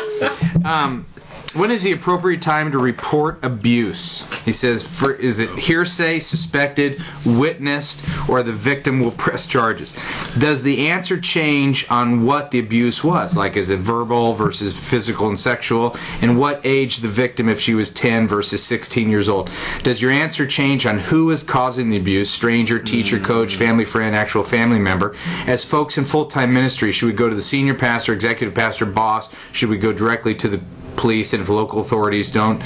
When is the appropriate time to report abuse? He says, is it hearsay, suspected, witnessed, or the victim will press charges? Does the answer change on what the abuse was? Like, is it verbal versus physical and sexual? And what age the victim, if she was 10 versus 16 years old? Does your answer change on who is causing the abuse? Stranger, teacher, coach, family friend, actual family member? As folks in full-time ministry, should we go to the senior pastor, executive pastor, boss? Should we go directly to the police, and if local authorities don't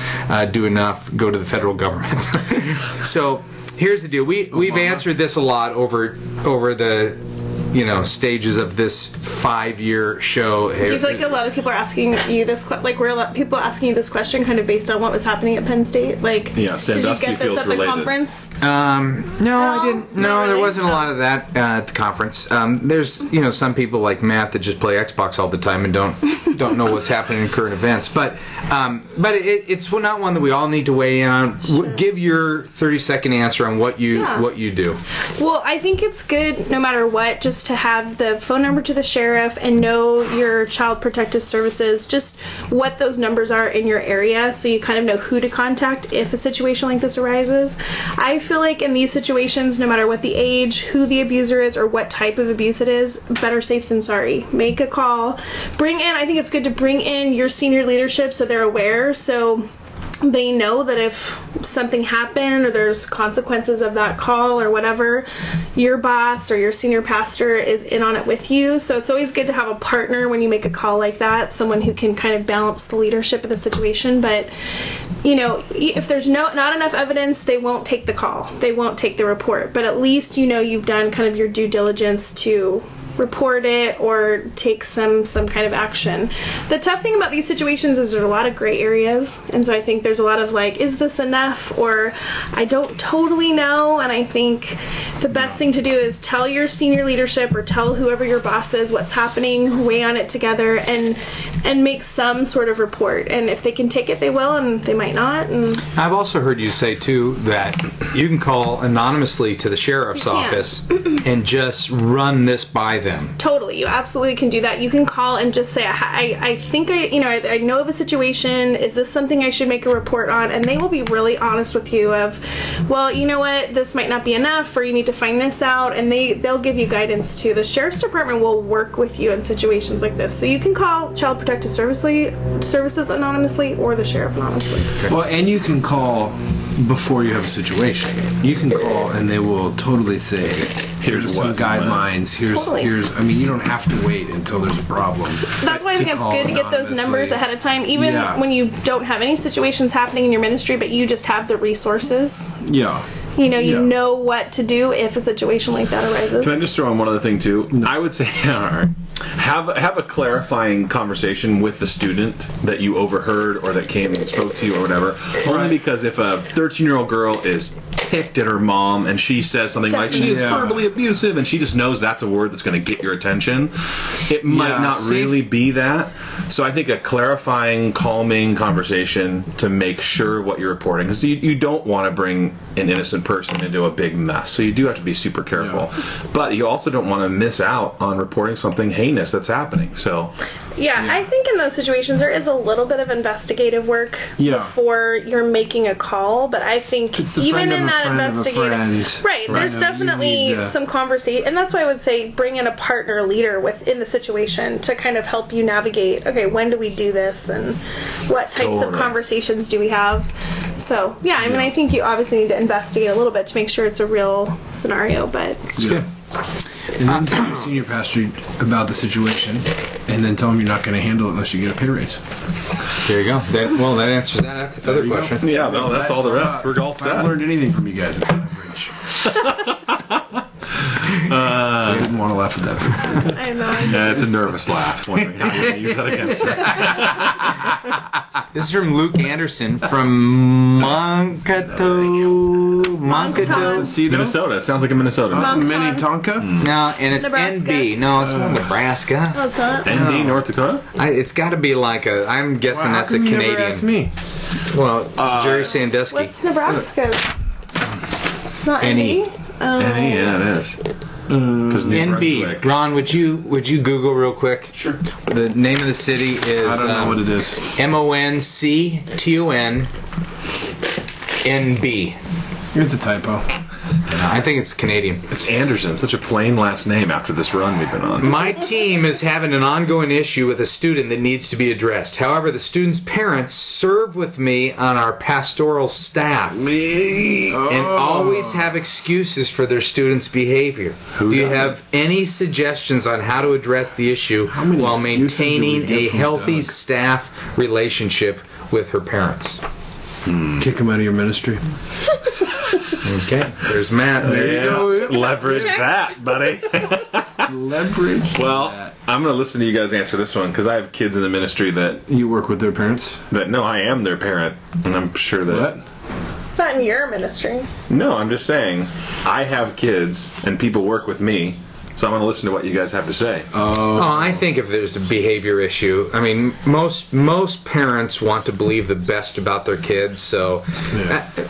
do enough, go to the federal government? So here's the deal. We've answered this a lot over the stages of this 5-year show. Do you feel like a lot of people are asking you this people asking you this question kind of based on what was happening at Penn State? Like, did you get this at the conference? No, I didn't. No, there wasn't a lot of that at the conference. There's some people like Matt that just play Xbox all the time and don't know what's happening in current events. But it's not one that we all need to weigh in on. Sure. Give your 30-second answer on what you do. Well, I think it's good no matter what, just to have the phone number to the sheriff and know your Child Protective Services, just what those numbers are in your area, so you kind of know who to contact if a situation like this arises. I feel like in these situations, no matter what the age, who the abuser is, or what type of abuse it is, better safe than sorry. Make a call. I think it's good to bring in your senior leadership so they're aware, so they know that if something happened or there's consequences of that call or whatever, your boss or your senior pastor is in on it with you. So it's always good to have a partner when you make a call like that, someone who can kind of balance the leadership of the situation. But if there's not enough evidence, they won't take the call. They won't take the report. But at least you've done kind of your due diligence to report it or take some kind of action. The tough thing about these situations is there's a lot of gray areas, and so I think there's a lot of is this enough, or I don't totally know. And I think the best thing to do is tell your senior leadership or tell whoever your boss is what's happening, weigh on it together, and make some sort of report. And if they can take it, they will, and they might not. And I've also heard you say too that you can call anonymously to the sheriff's office and just run this by them. Totally, you absolutely can do that. You can call and just say, I think I know of a situation. Is this something I should make a report on? And they will be really honest with you of, well, you know what, this might not be enough, or you need to find this out, and they'll give you guidance too. The sheriff's department will work with you in situations like this. So you can call Child Protective Services anonymously or the sheriff anonymously. Well, and you can call before you have a situation. You can call and they will totally say, here's some guidelines, here's you don't have to wait until there's a problem. That's why I think it's good to get those numbers ahead of time, even when you don't have any situations happening in your ministry, but you just have the resources. Yeah. You know what to do if a situation like that arises. Can I just throw in one other thing too? No. I would say, have a clarifying conversation with the student that you overheard or that came and spoke to you or whatever. Only because if a 13-year-old girl is ticked at her mom and she says something like she is verbally abusive and she just knows that's a word that's going to get your attention, it might not really be that. So I think a clarifying, calming conversation to make sure what you're reporting, because you don't want to bring an innocent innocent person into a big mess. So you do have to be super careful. Yeah. But you also don't want to miss out on reporting something heinous that's happening. So yeah, I think in those situations there is a little bit of investigative work before you're making a call, but I think even in that investigative, right, there's definitely some conversation, and that's why I would say bring in a partner leader within the situation to kind of help you navigate, okay, when do we do this and what types of conversations do we have. So yeah, I mean, I think you obviously need to investigate a little bit to make sure it's a real scenario, but it's good. And then tell your senior pastor about the situation, and then tell him you're not going to handle it unless you get a pay raise. There you go. That answers that other question. Yeah, no, that's all the rest. We're all set. I learned anything from you guys at that bridge. I didn't want to laugh at that. I know. Yeah, it's a nervous laugh. Wondering how you're going to use that against her. This is from Luke Anderson from Mankato, Minnesota. It sounds like a Minnesota. Minnetonka? No, and it's Nebraska? NB. No, it's not Nebraska. Oh, it's not? ND, North Dakota? It's got to be like I'm guessing that's a Canadian. You never asked me? Well, Jerry Sandusky. What's Nebraska? Not NE. NE? NE, yeah, it is. NB. Ron, would you Google real quick? Sure. The name of the city is. I don't know what it is. MONCTONNB. It's a typo. I think it's Canadian. It's Anderson. Such a plain last name after this run we've been on. My team is having an ongoing issue with a student that needs to be addressed. However, the student's parents serve with me on our pastoral staff and always have excuses for their student's behavior. Do you have any suggestions on how to address the issue while maintaining a healthy staff relationship with her parents? Kick him out of your ministry. Okay, there's Matt. There you go. Leverage that, buddy. Leverage. Well, I'm going to listen to you guys answer this one because I have kids in the ministry that you work with their parents. No, I am their parent, and I'm sure that. What? Not in your ministry. No, I'm just saying I have kids and people work with me. So I'm going to listen to what you guys have to say. I think if there's a behavior issue, I mean, most parents want to believe the best about their kids. So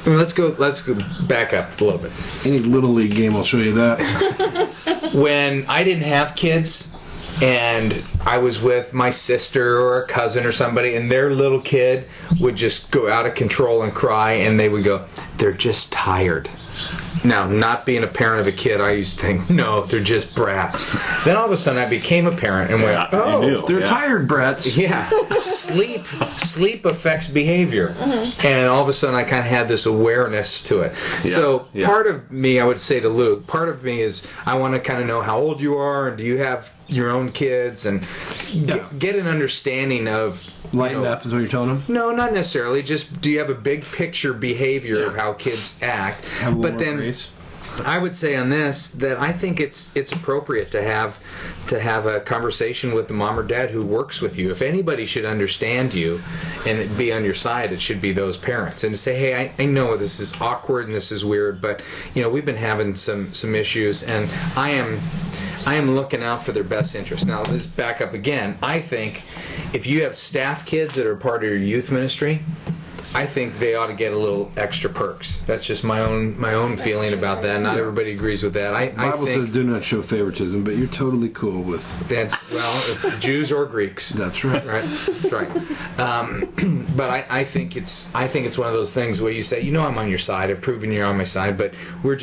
let's go back up a little bit. Any Little League game will show you that. When I didn't have kids and I was with my sister or a cousin or somebody, and their little kid would just go out of control and cry, and they would go, "They're just tired." Now, not being a parent of a kid, I used to think, no, they're just brats. Then all of a sudden I became a parent and went, they're tired brats. Yeah. Sleep affects behavior. Mm-hmm. And all of a sudden I kind of had this awareness to it. Yeah. So part of me, I would say to Luke, part of me is I want to kind of know how old you are, and do you have your own kids, and get an understanding of... Lighten up is what you're telling them? No, not necessarily. Just do you have a big picture behavior of how kids act? But then grace. I would say on this that I think it's appropriate to have a conversation with the mom or dad who works with you. If anybody should understand you and be on your side, it should be those parents. And to say, hey, I know this is awkward and this is weird, but we've been having some issues, and I am looking out for their best interest. Now, let's back up again. I think if you have staff kids that are part of your youth ministry, I think they ought to get a little extra perks. That's just my own feeling about that. Not everybody agrees with that. The Bible says do not show favoritism, but you're totally cool with... That's, Jews or Greeks. That's right. That's right. But I think it's one of those things where you say, I'm on your side. I've proven you're on my side, but we're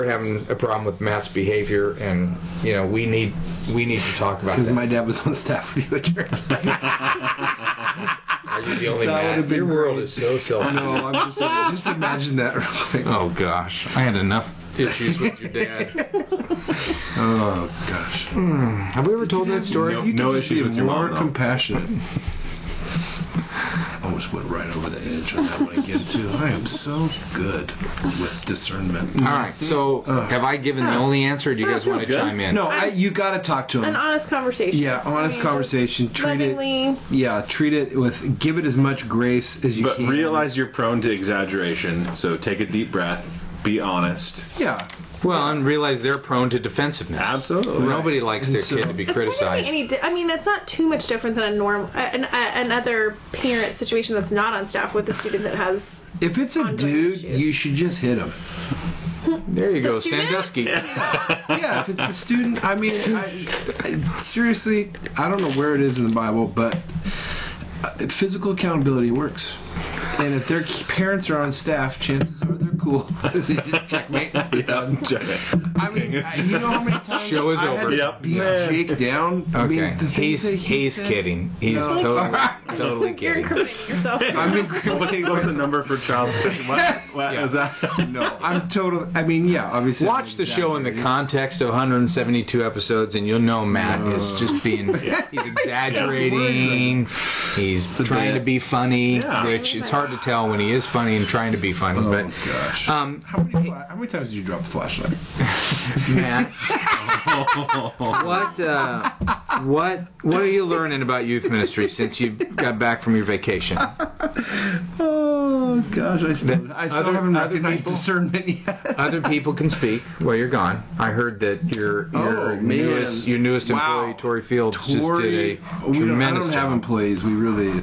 having a problem with Matt's behavior, and we need to talk about that. Because my dad was on staff with you at church. Are you the only man? Your world is so selfish. No, I'm just imagine that. Oh gosh, I had enough issues with your dad. Oh gosh. Have we ever told that story? No issues with your mom. More compassionate. I almost went right over the edge on that one again too. I am so good with discernment. All right, so have I given the only answer, or do you guys want to chime in? No, you got to talk to him. An honest conversation. Yeah, honest conversation. Treat lovingly. Treat it give it as much grace as you can. But realize you're prone to exaggeration, so take a deep breath. Be honest. Yeah. Well, and realize they're prone to defensiveness. Absolutely. Nobody likes their kid to be criticized. That's not too much different than another parent situation that's not on staff with a student that has. If it's a dude, issues. You should just hit him. There you go, Sandusky. Yeah, if it's the student, I mean, I seriously, I don't know where it is in the Bible, but physical accountability works. And if their parents are on staff, chances are they're cool. Checkmate. I mean, you know how many times show is over. Beat Jake down? Okay. I mean, he's kidding. He's totally kidding. You're incriminating yourself. I'm incriminating. What's the number for child protection? What is that? No, I'm totally. I mean, yeah, obviously. Watch the show in the context of 172 episodes, and you'll know Matt is just being. He's exaggerating. He's trying to be funny, which it's hard to tell when he is funny and trying to be funny. Oh, but gosh. How many times did you drop the flashlight? Matt, what are you learning about youth ministry since you got back from your vacation? Oh gosh, I still haven't recognized discernment yet. Other people can speak while you're gone. I heard that your newest employee, Tori Fields, just did a tremendous job. I don't have employees. We're a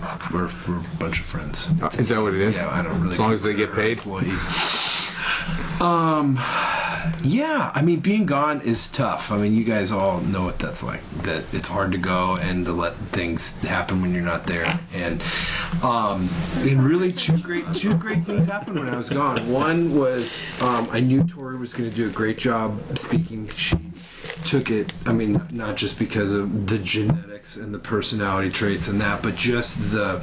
bunch of friends. Is that what it is? Yeah, I don't really. As long as they get paid. Yeah, I mean, being gone is tough. I mean, you guys all know what that's like. That it's hard to go and to let things happen when you're not there. And really, two great things happened when I was gone. One was I knew Tori was going to do a great job speaking. She took it. I mean, not just because of the genetics and the personality traits and that, but just the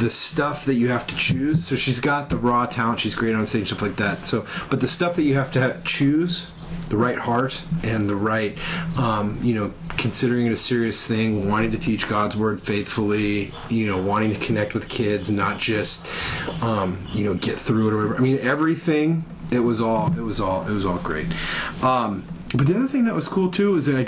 stuff that you have to choose. So she's got the raw talent. She's great on stage, stuff like that. So, but the stuff that you have to choose, the right heart and the right, considering it a serious thing, wanting to teach God's word faithfully, wanting to connect with kids, not just, get through it or whatever. I mean, everything. It was all great. But the other thing that was cool too is that I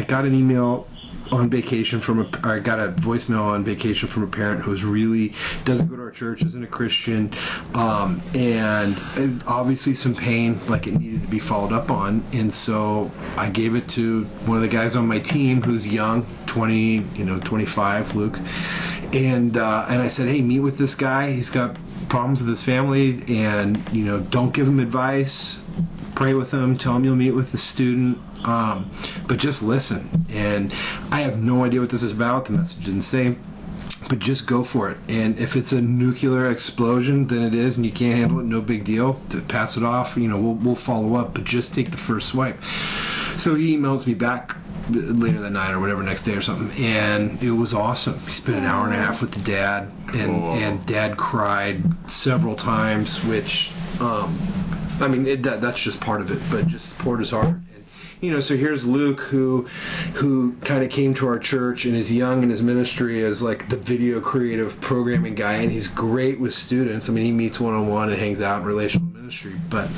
got an email on vacation I got a voicemail on vacation from a parent who really doesn't go to our church, isn't a Christian, and obviously some pain, like it needed to be followed up on. And so I gave it to one of the guys on my team who's young, 25, Luke, and I said, hey, meet with this guy. He's got problems with his family, and don't give him advice. Pray with him. Tell him you'll meet with the student. But just listen. And I have no idea what this is about. The message didn't say. But just go for it. And if it's a nuclear explosion, then it is, and you can't handle it, no big deal. To pass it off, we'll follow up. But just take the first swipe. So he emails me back later that night or whatever, next day or something, and it was awesome. He spent an hour and a half with the dad, and Dad cried several times, which that's just part of it, but just poured his heart. So here's Luke, who kind of came to our church and is young in his ministry as like the video creative programming guy, and he's great with students. I mean, he meets one-on-one and hangs out in relational ministry, but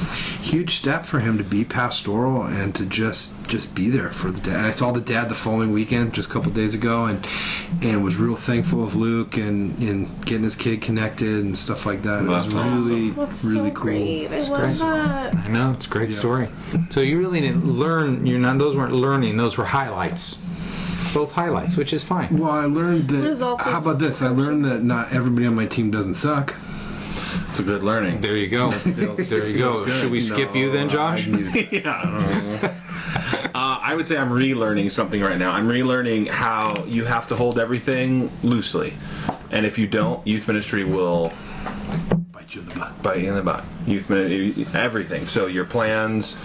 huge step for him to be pastoral and to just be there for the dad. And I saw the dad the following weekend, just a couple days ago, and was real thankful of Luke and getting his kid connected and stuff like that. It was really, really cool. Great. I love that. I know, it's a great story. So you really didn't learn. Those weren't learning. Those were highlights. Both highlights, which is fine. Well, I learned that. How about this? I learned that not everybody on my team doesn't suck. It's a good learning. There you go. There you go. Should we skip you then, Josh? I would say I'm relearning something right now. I'm relearning how you have to hold everything loosely, and if you don't, youth ministry will bite you in the butt. Youth ministry, everything. So your plans,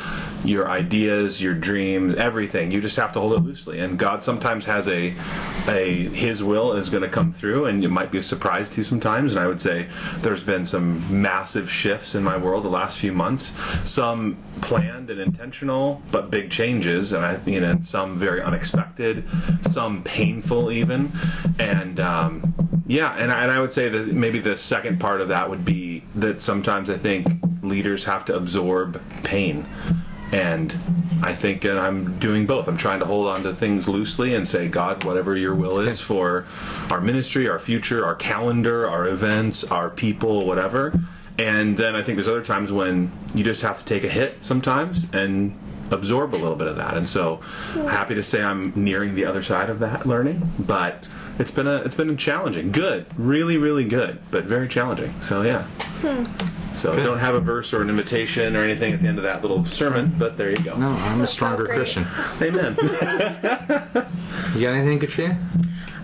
your ideas, your dreams, everything. You just have to hold it loosely. And God sometimes has His will is going to come through, and it might be a surprise to you sometimes. And I would say there's been some massive shifts in my world the last few months. Some planned and intentional, but big changes, and some very unexpected, some painful even. And and I would say that maybe the second part of that would be that sometimes I think leaders have to absorb pain. And I think I'm doing both. I'm trying to hold on to things loosely and say, God, whatever your will is for our ministry, our future, our calendar, our events, our people, whatever. And then I think there's other times when you just have to take a hit sometimes and absorb a little bit of that. And so happy to say I'm nearing the other side of that learning, but it's been challenging. Good, really, really good, but very challenging. So yeah. So I don't have a verse or an invitation or anything at the end of that little sermon, but there you go. No, I'm a stronger Christian. Amen. You got anything, Katrina?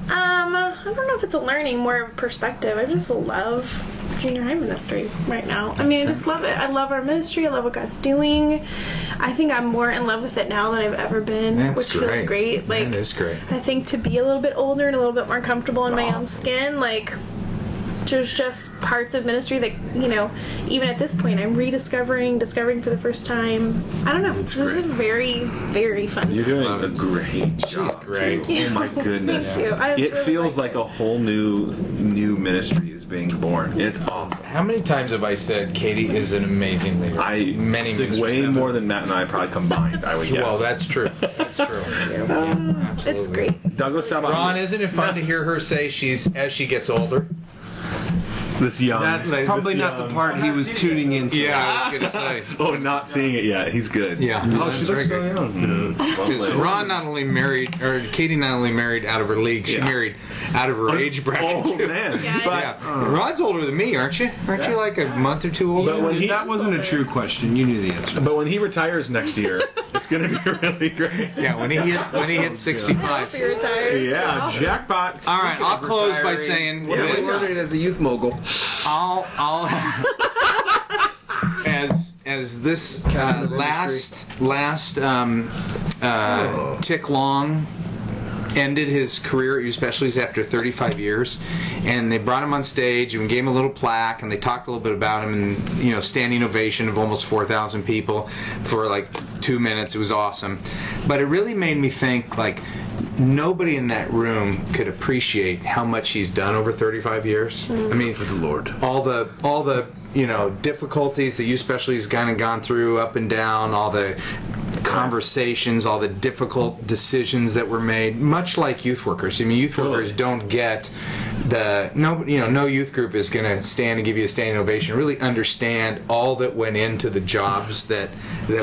I don't know if it's a learning, more of a perspective. I just love junior high ministry right now. I mean, I just love it. I love our ministry. I love what God's doing. I think I'm more in love with it now than I've ever been, which feels great. Like, that is great. I think to be a little bit older and a little bit more comfortable in my own skin, like, there's just parts of ministry that, you know, even at this point, I'm discovering for the first time. I don't know. This is a very, very fun You're time. doing a great job. She's great. Too. Oh my goodness. Thank you. I It really feels like like a whole new ministry is being born. It's awesome. How many times have I said Katie is an amazing leader? Many sing way more than Matt and I probably combined, I would guess. Well, that's true. That's true. Yeah, absolutely. It's great. Douglas, how about Ron, you? isn't it fun to hear her say as she gets older? This young. That's probably not the part he was tuning into. Yeah, I was gonna say. Oh, not seeing it yet. He's good. Yeah. Oh, That's she looks so very young. Because Ron not only married, or Katie not only married out of her league, she married out of her age bracket Oh too. man. Yeah, Yeah. Ron's older than me, aren't you? Aren't you like a month or two older? But when That wasn't a true question. You knew the answer. But when he retires next year, it's going to be really great. Yeah, when he hits 65. You're retired. Yeah, jackpots. All right, I'll close by saying this. Learning as a youth mogul. I'll as this last Tick Long ended his career at Youth Specialties after 35 years, and they brought him on stage and gave him a little plaque, and they talked a little bit about him, and standing ovation of almost 4,000 people for like 2 minutes. It was awesome, but it really made me think, like, nobody in that room could appreciate how much he's done over 35 years. I mean, For the Lord. all the difficulties that Youth Specialties kind of gone through, up and down, all the conversations, all the difficult decisions that were made, much like youth workers. I mean, youth workers don't get no youth group is going to stand and give you a standing ovation, really understand all that went into the jobs that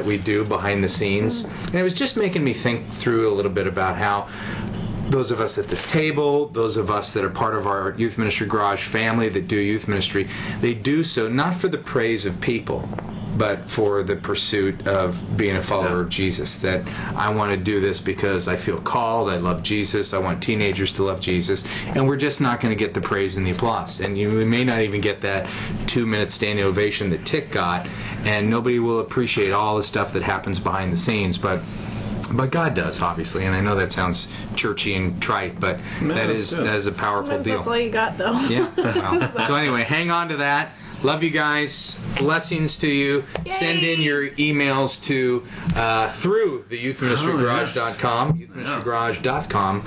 we do behind the scenes. And it was just making me think through a little bit about how those of us at this table, those of us that are part of our Youth Ministry Garage family that do youth ministry, they do so not for the praise of people, but for the pursuit of being a follower of Jesus. That I want to do this because I feel called, I love Jesus, I want teenagers to love Jesus, and we're just not going to get the praise and the applause. And we may not even get that 2-minute standing ovation that Tick got, and nobody will appreciate all the stuff that happens behind the scenes, but God does, obviously, and I know that sounds churchy and trite, but that is a powerful Sometimes deal. that's all you got, though. Yeah. Well, so anyway, hang on to that. Love you guys. Blessings to you. Yay. Send in your emails to through the youthministrygarage.com, youthministrygarage.com,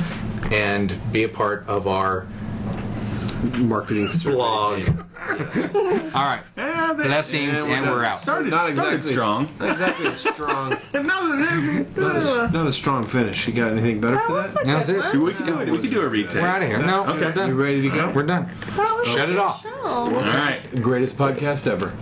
and be a part of our Marketing blog. All right. Blessings, and we're out. Started strong. Not exactly strong. Not a strong finish. You got anything better for that? That was it. We could do a retake. We're out of here. No, Okay. we're done. You ready to go? We're done. That was Shut it off. show. All right. Greatest podcast ever.